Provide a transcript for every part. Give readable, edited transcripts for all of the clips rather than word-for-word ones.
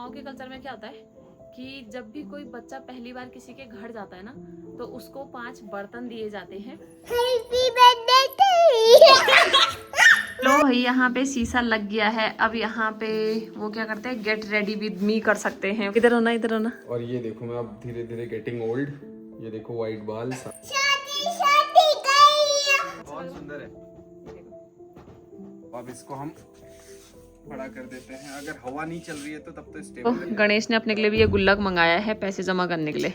गांव के कल्चर में क्या होता है कि जब भी कोई बच्चा पहली बार किसी के घर जाता है ना, तो उसको 5 बर्तन दिए जाते हैं। लो भाई, यहाँ पे शीशा लग गया है। अब यहाँ पे वो क्या करते हैं, गेट रेडी विद मी कर सकते हैं। इधर होना, इधर होना। और ये देखो मैं अब धीरे धीरे गेटिंग ओल्ड। ये देखो वाइट बाल, बहुत सुंदर है। अब इसको हम बड़ा कर देते हैं। अगर हवा नहीं चल रही है तो तब तो स्टेबल है। गणेश ने अपने के लिए भी ये गुल्लक मंगाया है पैसे जमा करने के लिए।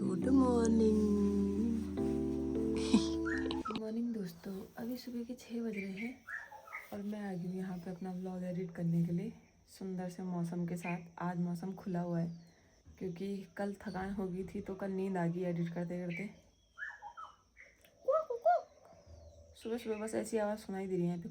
Good morning. गुड मॉर्निंग दोस्तों, अभी सुबह के 6 बज रहे हैं और मैं आ गई हूँ यहाँ पे अपना व्लॉग एडिट करने के लिए सुंदर से मौसम के साथ। आज मौसम खुला हुआ है क्योंकि कल थकान हो गई थी, तो कल नींद आ गई एडिट करते करते। सुबह सुबह बस ऐसी आवाज़ सुनाई दे रही है यहाँ पे।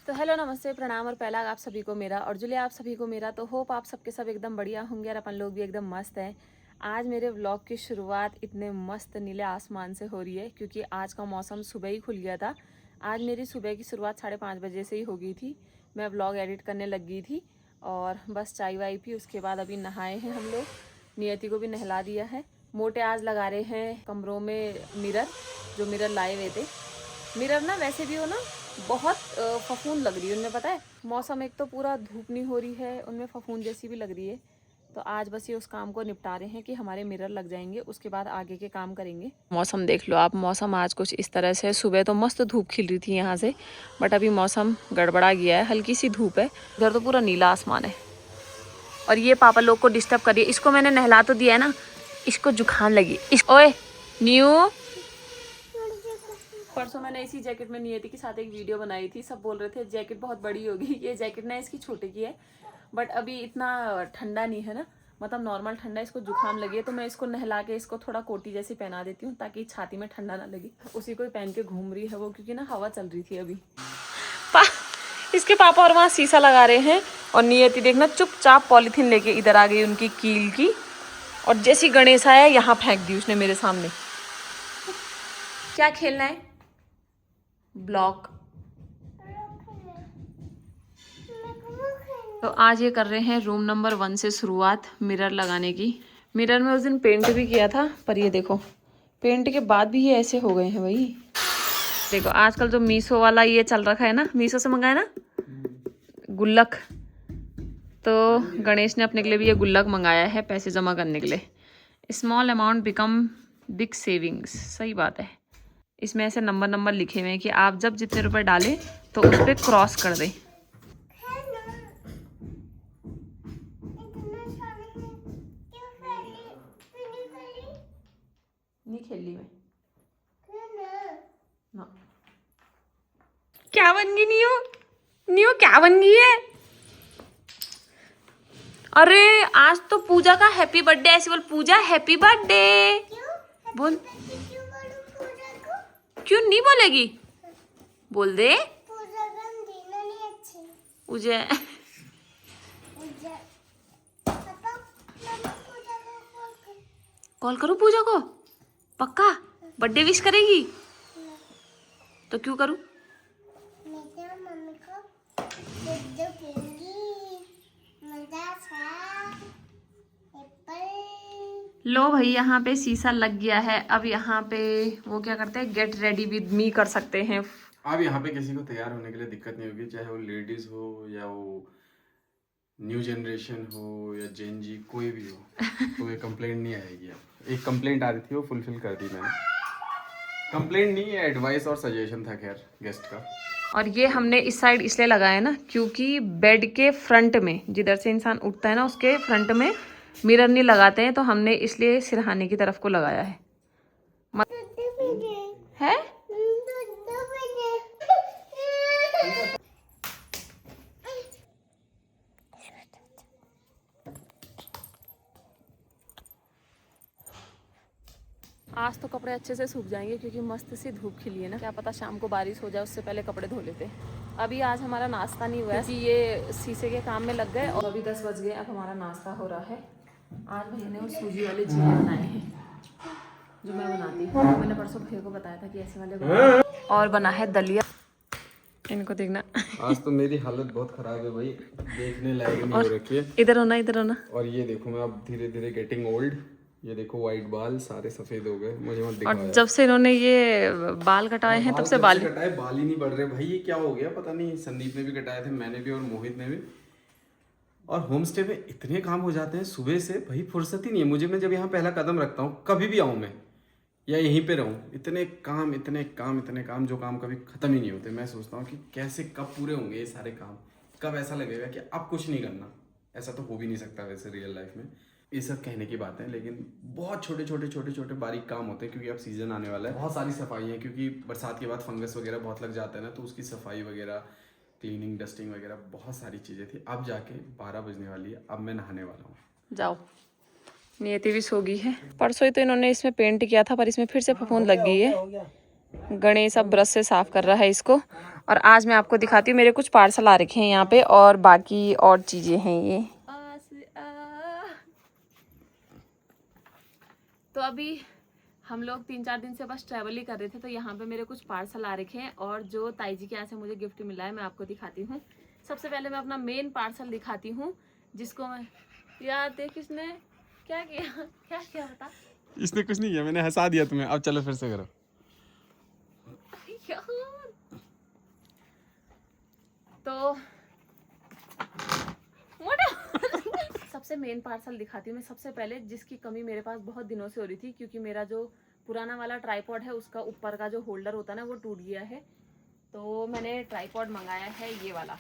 तो हेलो, नमस्ते, प्रणाम और पहला आप सभी को मेरा और जुलिया आप सभी को मेरा। तो होप आप सबके सब एकदम बढ़िया होंगे और अपन लोग भी एकदम मस्त हैं। आज मेरे व्लॉग की शुरुआत इतने मस्त नीले आसमान से हो रही है क्योंकि आज का मौसम सुबह ही खुल गया था। आज मेरी सुबह की शुरुआत 5:30 बजे से ही हो गई थी। मैं व्लॉग एडिट करने लग गई थी और बस चाय वाय पी, उसके बाद अभी नहाए हैं हम लोग। नियति को भी नहला दिया है। मोटे आज लगा रहे हैं कमरों में मिरर, जो मिरर लाए हुए थे। मिरर ना वैसे भी हो ना बहुत फफूंद लग रही है उनमें, पता है। मौसम एक तो पूरा धूप नहीं हो रही है, उनमें फफूंद जैसी भी लग रही है। तो आज बस ये उस काम को निपटा रहे हैं कि हमारे मिरर लग जाएंगे, उसके बाद आगे के काम करेंगे। मौसम देख लो आप, मौसम आज कुछ इस तरह से। सुबह तो मस्त धूप खिल रही थी यहाँ से, बट अभी मौसम गड़बड़ा गया है, हल्की सी धूप है। इधर तो पूरा नीला आसमान है और ये पापा लोग को डिस्टर्ब करिए। इसको मैंने नहला तो दिया है ना, इसको जुकाम लगी। ओए न्यू, परसों मैंने इसी जैकेट में नियति के साथ एक वीडियो बनाई थी। सब बोल रहे थे जैकेट बहुत बड़ी होगी। ये जैकेट ना इसकी छोटे की है, बट अभी इतना ठंडा नहीं है ना, मतलब नॉर्मल ठंडा। इसको जुकाम लगी है तो मैं इसको नहला के इसको थोड़ा कोटी जैसी पहना देती हूँ ताकि छाती में ठंडा ना लगे। उसी को ही पहन के घूम रही है वो, क्योंकि ना हवा चल रही थी अभी। इसके पापा और वहाँ शीशा लगा रहे हैं और नियति देखना चुपचाप पॉलीथीन लेके इधर आ गई उनकी कील की, और जैसी गणेश आया यहाँ फेंक दी उसने मेरे सामने। क्या खेलना है? ब्लॉक। तो आज ये कर रहे हैं रूम नंबर 1 से शुरुआत मिरर लगाने की। मिरर में उस दिन पेंट भी किया था, पर ये देखो पेंट के बाद भी ये ऐसे हो गए हैं भाई। देखो आजकल जो मीशो वाला ये चल रखा है ना, मीशो से मंगाया ना गुल्लक, तो गणेश ने अपने के लिए भी ये गुल्लक मंगाया है पैसे जमा करने के लिए। Small amount become big savings, सही बात है। इसमें ऐसे नंबर नंबर लिखे हुए हैं कि आप जब जितने रुपए डालें तो उस पर क्रॉस कर दें। नहीं खेली मैं ना। क्या बन गई न्यू? न्यू क्या बन गई है? अरे आज तो पूजा का हैप्पी बर्थडे। ऐसे बोल, पूजा हैप्पी बर्थडे बोल। क्यों नहीं बोलेगी? बोल दे। मुझे कॉल करूं पूजा को? पक्का बर्थडे विश करेगी? तो क्यों करूं? लो भाई, यहाँ पे शीशा लग गया है। अब यहाँ पे वो क्या करते हैं, गेट रेडी विद मी कर सकते हैं। अब यहाँ पे किसी को तैयार होने के लिए दिक्कत नहीं होगी, चाहे वो लेडीज हो या वो न्यू जनरेशन हो या जेन जी, कोई भी हो, तो ये कंप्लेंट नहीं आएगी। अब एक कंप्लेंट आ रही थी, वो फुलफिल कर दी मैंने। कंप्लेंट नहीं है, एडवाइस और सजेशन था खैर गेस्ट का। और ये हमने इस साइड इसलिए लगाया ना क्योंकि बेड के फ्रंट में, जिधर से इंसान उठता है ना, उसके फ्रंट में मिरर नहीं लगाते हैं, तो हमने इसलिए सिरहाने की तरफ को लगाया है। है? आज तो कपड़े अच्छे से सूख जाएंगे क्योंकि मस्त सी धूप खिली है ना। क्या पता शाम को बारिश हो जाए, उससे पहले कपड़े धो लेते। अभी आज हमारा नाश्ता नहीं हुआ है क्योंकि ये शीशे के काम में लग गए और अभी 10 बज गए। अब हमारा नाश्ता हो रहा है आज भैया ने वो सूजी वाले चीले बनाए हैं जो मैं बनाती हूँ। मैंने परसों भैया को बताया था कि ऐसे वाले बनाए। और बना है दलिया, इनको देखना। आज तो मेरी हालत बहुत खराब है भाई, देखने लायक नहीं हो रखी है। इधर होना, इधर होना। और ये देखो मैं अब धीरे धीरे गेटिंग ओल्ड। ये देखो वाइट बाल सारे सफेद हो गए, मुझे मत दिखाओ और यार। जब से इन्होंने ये बाल कटाए हैं तब से जब बाल कटाए बाल ही नहीं बढ़ रहे भाई, ये क्या हो गया पता नहीं। संदीप ने भी कटाए थे, मैंने भी और मोहित ने भी। और होम स्टे में इतने काम हो जाते हैं सुबह से भाई, फुर्सत ही नहीं है मुझे। मैं जब यहाँ पहला कदम रखता हूँ, कभी भी आऊँ मैं या यहीं पे रहूँ, इतने काम इतने काम इतने काम, जो काम कभी खत्म ही नहीं होते। मैं सोचता हूँ कि कैसे कब पूरे होंगे ये सारे काम, कब ऐसा लगेगा कि अब कुछ नहीं करना। ऐसा तो हो भी नहीं सकता वैसे रियल लाइफ में। ये सब कहने की बात है, लेकिन बहुत छोटे छोटे छोटे छोटे बारीक काम होते हैं, क्योंकि अब सीजन आने वाला है। बहुत सारी सफाई है, क्योंकि बरसात के बाद फंगस वगैरह बहुत लग जाता है ना, तो उसकी सफाई वगैरह, क्लीनिंग, डस्टिंग वगैरह बहुत सारी चीज़ें थी। अब जाके 12 बजने वाली है, अब मैं नहाने वाला हूँ। जाओ। नियति भी सो गई है। परसों ही तो इन्होंने इसमें पेंट किया था, पर इसमें फिर से फफूंद लग गई है। गणेश अब ब्रश से साफ कर रहा है इसको। और आज मैं आपको दिखाती हूँ, मेरे कुछ पार्सल आ रखे हैं यहाँ पे, और बाकी और चीजें हैं ये। तो अभी हम लोग 3-4 दिन से बस ट्रैवल ही कर रहे थे, तो यहाँ पे मेरे कुछ पार्सल आ रखे हैं, और जो ताई जी के यहाँ से मुझे गिफ्ट मिला है मैं आपको दिखाती हूँ। सबसे पहले मैं अपना मेन पार्सल दिखाती हूँ, जिसको मैं यार देख इसने क्या किया, क्या किया बता। इसने कुछ नहीं किया, मैंने हंसा दिया तुम्हें। अब चलो फिर से करो। तो मोटा सबसे मेन पार्सल दिखाती हूँ मैं सबसे पहले, जिसकी कमी मेरे पास बहुत दिनों से हो रही थी, क्योंकि मेरा जो पुराना वाला ट्राइपॉड है उसका ऊपर का जो होल्डर होता है ना वो टूट गया है। तो मैंने ट्राइपॉड मंगाया है ये वाला,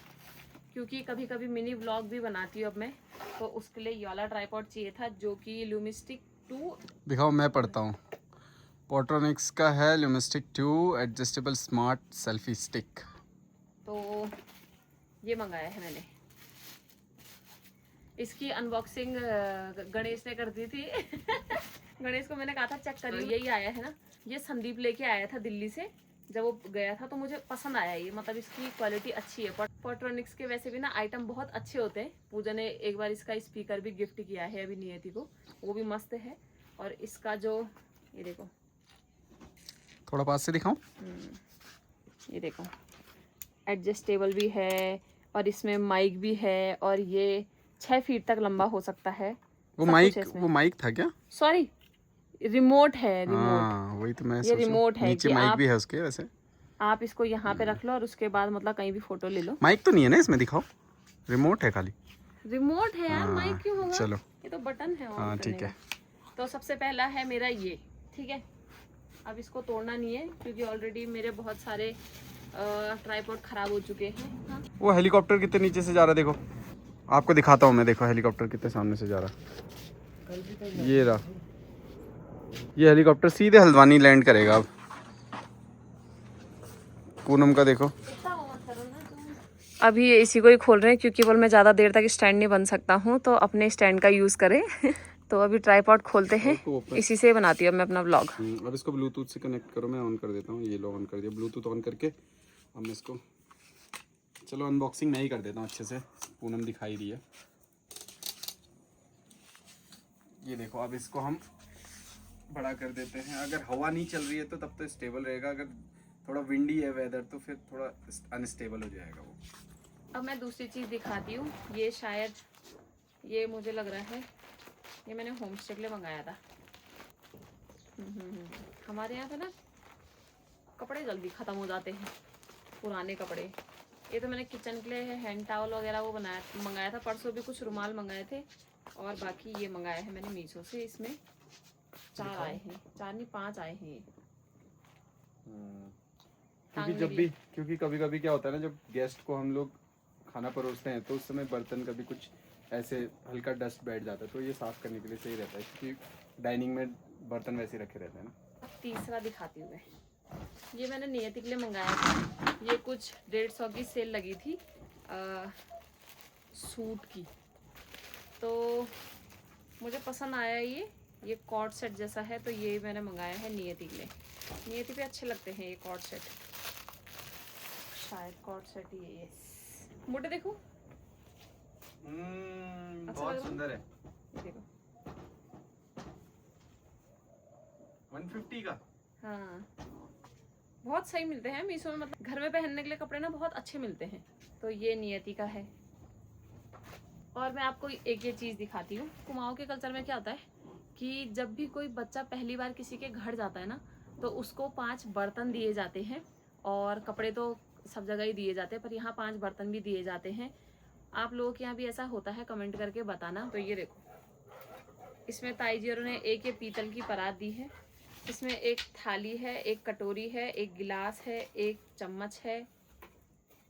क्योंकि कभी कभी मिनी व्लॉग भी बनाती हूँ अब मैं, तो उसके लिए ये वाला ट्राइपॉड चाहिए था, जो कि ल्यूमिस्टिक 2। दिखाओ मैं पढ़ता हूँ। पोर्ट्रोनिक्स का है ल्यूमिस्टिक 2 एडजस्टेबल स्मार्ट सेल्फी स्टिक। तो ये मंगाया है मैंने। इसकी अनबॉक्सिंग गणेश ने कर दी थी गणेश को मैंने कहा था चेक करिए। यही आया है ना, ये संदीप लेके आया था दिल्ली से जब वो गया था, तो मुझे पसंद आया ये, मतलब इसकी क्वालिटी अच्छी है। पोर्ट्रोनिक्स के वैसे भी ना आइटम बहुत अच्छे होते हैं। पूजा ने एक बार इसका स्पीकर भी गिफ्ट किया है अभी नियति को, वो भी मस्त है। और इसका जो ये देखो, थोड़ा पास से दिखाऊं, ये देखो एडजस्टेबल भी है, और इसमें माइक भी है, और ये 6 फीट तक लंबा हो सकता है। वो माइक था क्या? सॉरी, रिमोट है, रिमोट। हाँ वही तो मैं ये सोच रहा हूँ। रिमोट है नीचे कि माइक भी है उसके वैसे। आप इसको यहाँ पे रख लो, और उसके बाद मतलब कहीं भी फोटो ले लो। माइक तो नहीं है ना इसमें, दिखाओ। रिमोट है खाली। रिमोट है यार, हाँ, माइक क्यों होगा? चलो। ये तो बटन है हाँ ऑन करने ठीक है। का। तो सबसे पहला है मेरा ये, ठीक है। अब इसको तोड़ना नहीं है, क्योंकि ऑलरेडी मेरे बहुत सारे ट्राइपॉड खराब हो चुके हैं। हाँ? वो हेलीकॉप्टर कितने नीचे से जा रहा है देखो, आपको दिखाता हूँ मैं। देखो हेलीकॉप्टर कितने सामने से जा रहा है। ये रहा, ये हेलीकॉप्टर सीधे हल्द्वानी लैंड करेगा अब। पूनम का देखो। अभी इसी को ही खोल रहे हैं, क्योंकि बोल मैं ज़्यादा देर तक स्टैंड नहीं बन सकता हूँ, तो अपने स्टैंड का यूज़ करें तो अभी ट्राइपॉड खोलते हैं, इसी से बनाती हूँ मैं अपना व्लॉग। अब इसको ब्लूटूथ से कनेक्ट करो, मैं ऑन कर देता हूँ। ये लो ऑन कर दिया, ब्लूटूथ ऑन करके अब मैं इसको, चलो अनबॉक्सिंग मैं ही कर देता हूँ अच्छे से, पूनम दिखाई रही है। ये देखो, अब इसको हम बड़ा कर देते हैं। अगर हवा नहीं चल रही है तो तब तो स्टेबल रहेगा, अगर थोड़ा विंडी है वेदर तो फिर थोड़ा अनस्टेबल हो जाएगा वो। अब मैं दूसरी चीज़ दिखाती हूँ। ये शायद, ये मुझे लग रहा है ये मैंने होम स्टे के लिए मंगाया था। हमारे यहाँ पे ना कपड़े जल्दी ख़त्म हो जाते हैं, पुराने कपड़े। ये तो मैंने किचन के लिए हैंड टावल वगैरह वो मंगाया था। परसों भी कुछ रुमाल मंगाए थे, और बाकी ये मंगाया है मैंने मीशो से। इसमें 4 आए हैं, 4 नहीं 5 आए हैं ये। क्योंकि कभी कभी क्या होता है ना, जब गेस्ट को हम लोग खाना परोसते हैं तो उस समय बर्तन कभी कुछ ऐसे हल्का डस्ट बैठ जाता है, तो ये साफ करने के लिए सही रहता है, क्योंकि डाइनिंग में बर्तन वैसे रखे रहते हैं ना। तीसरा दिखाती हूँ मैं। ये मैंने नियति के लिए मंगाया था। ये कुछ 150 की सेल लगी थी सूट की, तो मुझे पसंद आया ये कॉर्ड सेट जैसा है, तो ये मैंने मंगाया है नियति के लिए। नियति पे अच्छे लगते हैं ये कॉर्ड सेट, शायद कॉर्ड सेट ये मोटे देखो, बहुत सुंदर है। ये देखो 150 का। हाँ, बहुत सही मिलते हैं मीशो में, मतलब घर में पहनने के लिए कपड़े ना बहुत अच्छे मिलते हैं। तो ये नियति का है। और मैं आपको एक ये चीज़ दिखाती हूँ। कुमाऊँ के कल्चर में क्या होता है कि जब भी कोई बच्चा पहली बार किसी के घर जाता है ना, तो उसको 5 बर्तन दिए जाते हैं। और कपड़े तो सब जगह ही दिए जाते हैं, पर यहाँ 5 बर्तन भी दिए जाते हैं। आप लोगों के यहाँ भी ऐसा होता है? कमेंट करके बताना। तो ये देखो, इसमें ताई जी ने एक ये पीतल की परात दी है। इसमें एक थाली है, एक कटोरी है, एक गिलास है, एक चम्मच है।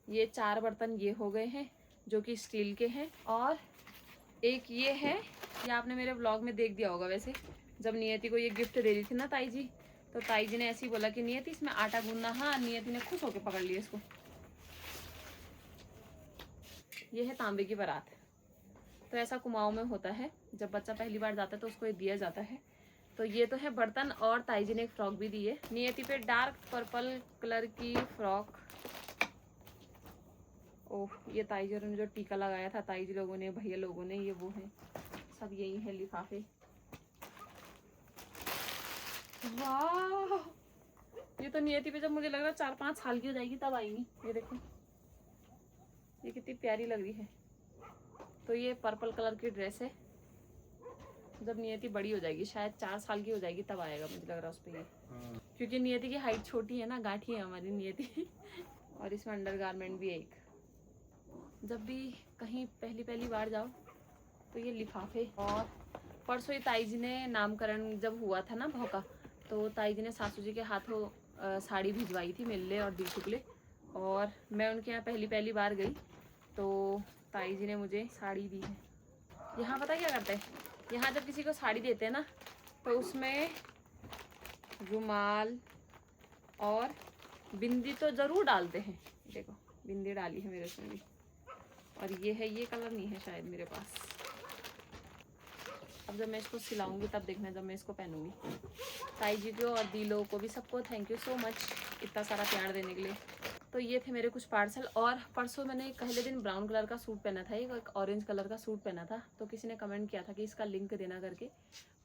ये 4 बर्तन ये हो गए हैं जो कि स्टील के हैं। और एक ये है, ये आपने मेरे व्लॉग में देख दिया होगा वैसे, जब नियति को ये गिफ्ट दे रही थी ना ताई जी, तो ताई जी ने ऐसे ही बोला कि नियति इसमें आटा गूंदना। हाँ, नियति ने खुश होकर पकड़ लिया इसको। ये है तांबे की परात। तो ऐसा कुमाऊं में होता है, जब बच्चा पहली बार जाता है तो उसको ये दिया जाता है। तो ये तो है बर्तन। और ताई जी ने एक फ्रॉक भी दी है नियति पे, डार्क पर्पल कलर की फ्रॉक। ओह, ये ताई जी ने जो टीका लगाया था ताई जी लोगों ने, भैया लोगों ने, ये वो है, सब यही है लिफाफे। वाह, ये तो नियति पे जब मुझे लग रहा है 4-5 साल की हो जाएगी तब आएंगी। ये देखो, ये कितनी प्यारी लग रही है। तो ये पर्पल कलर की ड्रेस है। जब नियति बड़ी हो जाएगी, शायद 4 साल की हो जाएगी, तब आएगा मुझे लग रहा है उस पर ये। क्योंकि नियति की हाइट छोटी है ना, गांठी है हमारी नियति। और इसमें अंडरगारमेंट भी है एक। जब भी कहीं पहली बार जाओ तो ये लिफाफे। और परसों ही ताई जी ने नामकरण जब हुआ था ना बहू का, तो ताई जी ने सासू जी के हाथों साड़ी भिजवाई थी मिलने और दी शुक्ले। और मैं उनके यहाँ पहली बार गई तो ताई जी ने मुझे साड़ी दी है। यहाँ पता क्या करते हैं, यहाँ जब किसी को साड़ी देते हैं ना, तो उसमें रुमाल और बिंदी तो ज़रूर डालते हैं। देखो, बिंदी डाली है मेरे उसमें भी। और ये है, ये कलर नहीं है शायद मेरे पास। अब जब मैं इसको सिलाऊंगी तब देखना, जब मैं इसको पहनूंगी। ताई जी को और दी लोगों को भी सबको थैंक यू सो मच इतना सारा प्यार देने के लिए। तो ये थे मेरे कुछ पार्सल। और परसों मैंने पहले दिन ब्राउन कलर का सूट पहना था, एक ऑरेंज कलर का सूट पहना था। तो किसी ने कमेंट किया था कि इसका लिंक देना करके,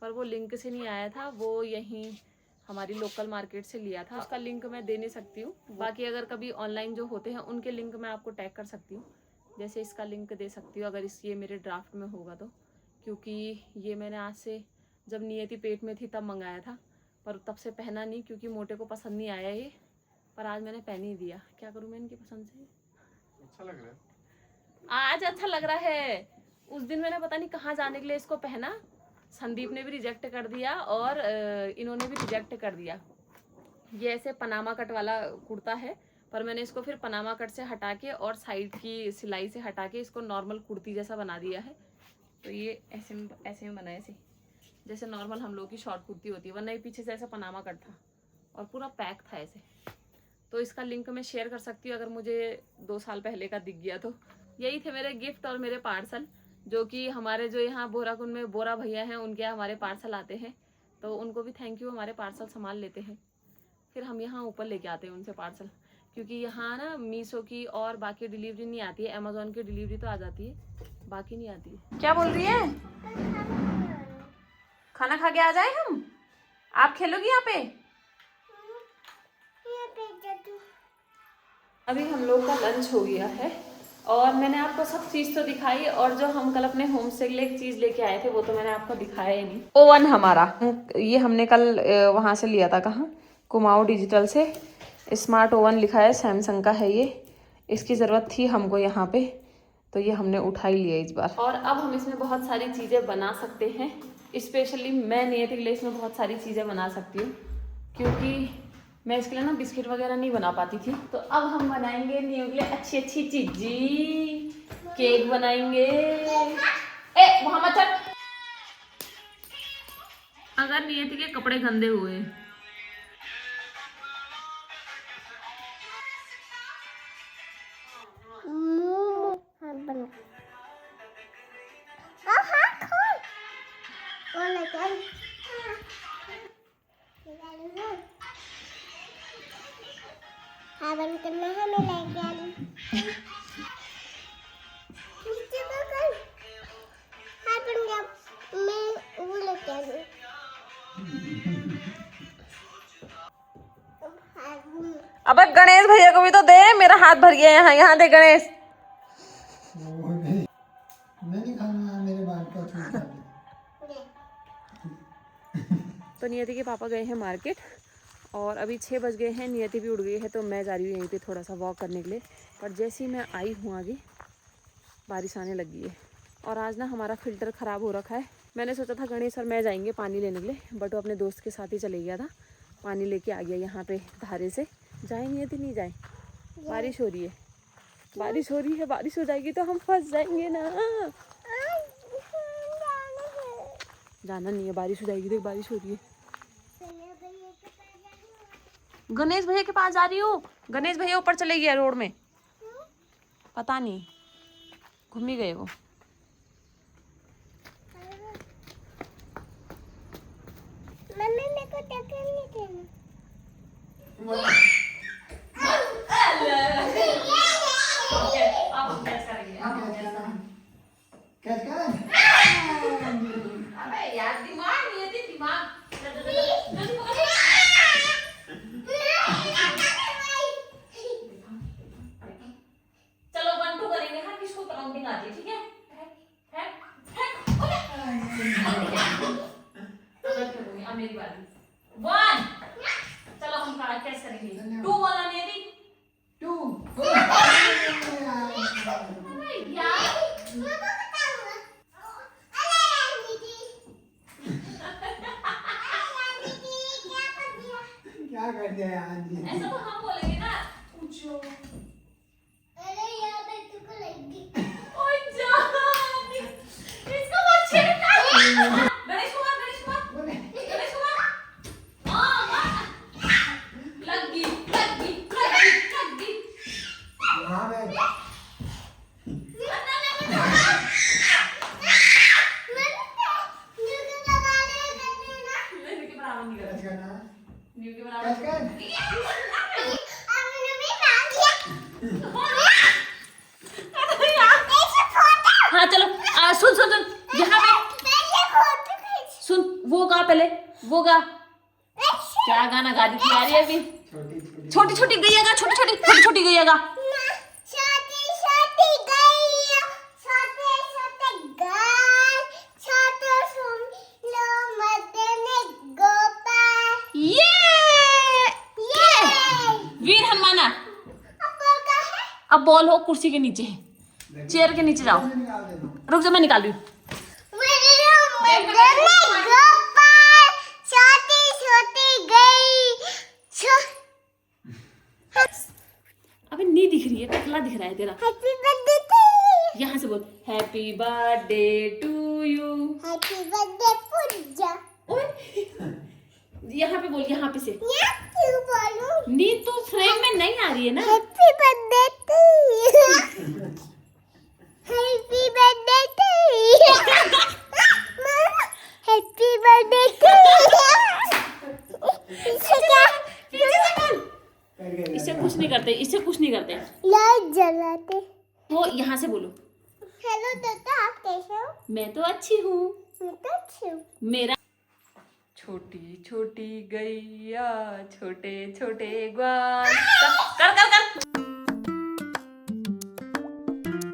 पर वो लिंक से नहीं आया था, वो यहीं हमारी लोकल मार्केट से लिया था। उसका लिंक मैं दे नहीं सकती हूँ। बाकी अगर कभी ऑनलाइन जो होते हैं उनके लिंक मैं आपको टैग कर सकती हूँ। जैसे इसका लिंक दे सकती हूँ अगर ये मेरे ड्राफ्ट में होगा तो, क्योंकि ये मैंने आज से जब नियति पेट में थी तब मंगाया था, पर तब से पहना नहीं क्योंकि मोटे को पसंद नहीं आया ये। पर आज मैंने पहन ही दिया, क्या करूँ मैं इनकी पसंद से। अच्छा लग रहा है आज, अच्छा लग रहा है। उस दिन मैंने पता नहीं कहाँ जाने के लिए इसको पहना, संदीप ने भी रिजेक्ट कर दिया और इन्होंने भी रिजेक्ट कर दिया। ये ऐसे पनामा कट वाला कुर्ता है, पर मैंने इसको फिर पनामा कट से हटा के और साइड की सिलाई से हटा के इसको नॉर्मल कुर्ती जैसा बना दिया है। तो ये ऐसे में बना है, ऐसे जैसे नॉर्मल हम लोग की शॉर्ट कुर्ती होती है, वरना ये पीछे से ऐसा पनामा कट था और पूरा पैक था ऐसे। तो इसका लिंक मैं शेयर कर सकती हूँ अगर मुझे 2 साल पहले का दिख गया तो। यही थे मेरे गिफ्ट और मेरे पार्सल, जो कि हमारे जो यहाँ बोराकुंड में बोरा भैया हैं उनके यहाँ हमारे पार्सल आते हैं। तो उनको भी थैंक यू, हमारे पार्सल संभाल लेते हैं। फिर हम यहाँ ऊपर लेके आते हैं उनसे पार्सल, क्योंकि यहाँ ना मीशो की और बाकी डिलीवरी नहीं आती है। अमेजोन की डिलीवरी तो आ जाती है, बाकी नहीं आती है। क्या बोल रही है? खाना खा के आ जाए हम? आप खेलोगी यहाँ पे? अभी हम लोग का लंच हो गया है और मैंने आपको सब चीज़ तो दिखाई, और जो हम कल अपने होम से के लिए एक चीज़ लेके आए थे वो तो मैंने आपको दिखाया ही नहीं। ओवन हमारा, ये हमने कल वहाँ से लिया था, कहाँ, कुमाऊं डिजिटल से। स्मार्ट ओवन लिखा है, सैमसंग का है ये। इसकी ज़रूरत थी हमको यहाँ पे, तो ये हमने उठा ही लिया इस बार। और अब हम इसमें बहुत सारी चीज़ें बना सकते हैं। स्पेशली मैं नियति के लिए इसमें बहुत सारी चीज़ें बना सकती हूँ, क्योंकि मैं इसके लिए ना बिस्किट वगैरह नहीं बना पाती थी। तो अब हम बनाएंगे नियति के लिए अच्छी अच्छी चीज़ें। केक बनाएंगे। ए वहाँ मत चल। अगर नियति के कपड़े गंदे हुए बंद करना है, मैं लेके आ रही नीचे तो कर। हाँ बन गया, मैं वो लेके आ रही। अबे गणेश भैया को भी तो दे, मेरा हाथ भर गया यहाँ। यहाँ दे गणेश। वो नहीं खाना, मेरे बाल का छूट खा ले। तो नियति के पापा गए हैं मार्केट और अभी 6 बज गए हैं। नियति भी उड़ गई है तो मैं जा रही हूँ यहीं पे थोड़ा सा वॉक करने के लिए। पर जैसे ही मैं आई हूँ आगे बारिश आने लगी है। और आज ना हमारा फ़िल्टर ख़राब हो रखा है। मैंने सोचा था गणेश और मैं जाएंगे पानी लेने के लिए, बट वो अपने दोस्त के साथ ही चले गया था। पानी लेके आ गया यहाँ पे धारे से। जाए नियति नहीं जाए? बारिश हो रही है, बारिश हो रही है। बारिश हो जाएगी तो हम फंस जाएंगे ना। जाना नहीं है, बारिश हो जाएगी। देख बारिश हो रही है। गणेश भैया के पास जा रही हूँ। गणेश भैया ऊपर चले गया रोड में, पता नहीं घूम ही गए वो। मम्मी मेरे को टक्कर नहीं देना। कैच कर। अबे यार दिमाग नहीं है, दिमाग। चलो 1 2 करेंगे। हाँ किसको काउंटिंग आती है? ठीक है। अब मेरी बारी। 1 चलो हम कैच करेंगे। 2 वाला नहीं थी। 2 यार क्या कर दिया यार जी? ऐसा तो हम बोलेंगे ना। पूछो। अरे यार मैं तुमको लगी। ओए जान, इसको मत छेड़ना। गणेश कुमार, गणेश कुमार, गणेश कुमार। हाँ लग गई, लग गई, लग गई, लग गई। हाँ मैं न्यू के बराबर नहीं कैच कर। करना। न्यू के कैच बराबर। कर। हाँ चलो सुन सुन सुन यहाँ पे सुन। वो गा पहले, वो गा। क्या गाना गा रही थी यार ये अभी? छोटी छोटी छोटी गैया गा, छोटी छोटी छोटी छोटी गैया गा। ये वीर हनुमाना। अब बॉल हो कुर्सी के नीचे है, चेयर के नीचे जाओ। निकाल देना। रुक जा मैं निकाल रही हूँ। अबे नहीं दिख रही है, टकला दिख रहा है तेरा। यहाँ से बोल हैप्पी बर्थडे टू यू। यहाँ पे बोल, यहाँ पे से। नी तो फ्रेम में नहीं आ रही है ना। Happy birthday to you. Happy birthday to you. Happy birthday to इससे कुछ नहीं करते, इससे कुछ नहीं करते। लाइट जलाते। वो यहाँ से बोलो हेलो दादा, आप कैसे हो? मैं तो अच्छी हूँ। मैं तो अच्छी हूँ। मेरा छोटी छोटी गैया छोटे छोटे ग्वाल। कर कर कर।